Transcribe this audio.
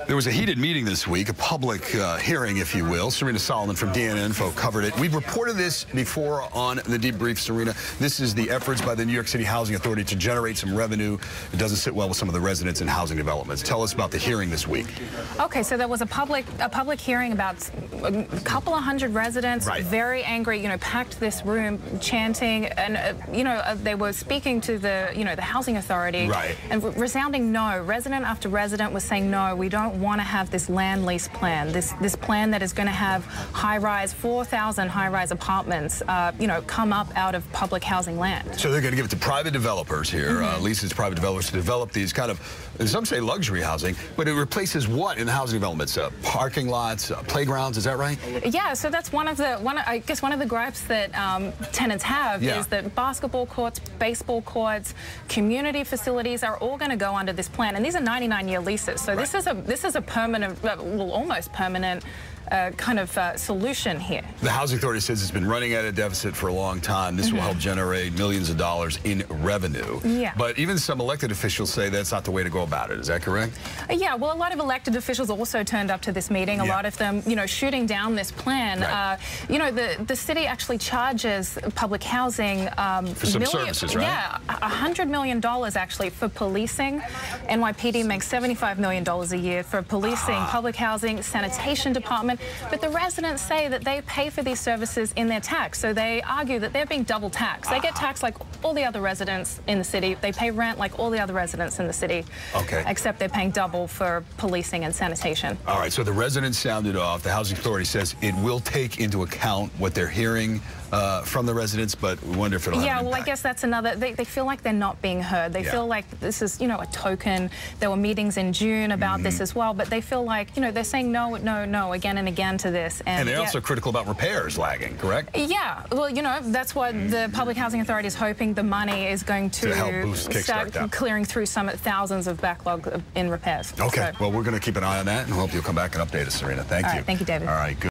There was a heated meeting this week, a public hearing, if you will. Serena Solomon from DNAinfo covered it. We've reported this before on the Debrief, Serena. This is the efforts by the New York City Housing Authority to generate some revenue. It doesn't sit well with some of the residents in housing developments. Tell us about the hearing this week. Okay, so there was a public hearing about a couple of hundred residents, very angry, packed this room, chanting, and they were speaking to the the Housing Authority, and resounding no. Resident after resident was saying no, we don't want to have this land lease plan, this plan that is going to have high-rise, 4,000 high-rise apartments, come up out of public housing land. So they're going to give it to private developers here, leases to private developers to develop these kind of, some say luxury housing, but it replaces what in the housing developments? Parking lots, playgrounds, is that right? Yeah, so that's I guess one of the gripes that tenants have is that basketball courts, baseball courts, community facilities are all going to go under this plan, and these are 99-year leases. So this is a permanent, well, almost permanent kind of solution here. The Housing Authority says it's been running at a deficit for a long time. This will help generate millions of dollars in revenue. Yeah. But even some elected officials say that's not the way to go about it. Is that correct? Yeah, well, a lot of elected officials also turned up to this meeting. A lot of them, shooting down this plan. The city actually charges public housing for some services, right? Yeah, $100 million actually for policing. NYPD makes $75 million a year for policing, public housing, sanitation department. But the residents say that they pay for these services in their tax, so they argue that they're being double taxed. They get taxed like all the other residents in the city. They pay rent like all the other residents in the city, except they're paying double for policing and sanitation. All right, so the residents sounded off. The Housing Authority says it will take into account what they're hearing from the residents, but we wonder if it'll have an impact. I guess that's another. They feel like they're not being heard. They feel like this is, a token. There were meetings in June about this as well, but they feel like, they're saying no, no, no again and again to this. And they're also critical about repairs lagging, correct? Yeah, well, that's what the Public Housing Authority is hoping the money is going to help boost, start clearing through some thousands of backlog in repairs. Okay, well, we're going to keep an eye on that and hope you'll come back and update us, Serena. Thank you. Thank you, David. All right, good.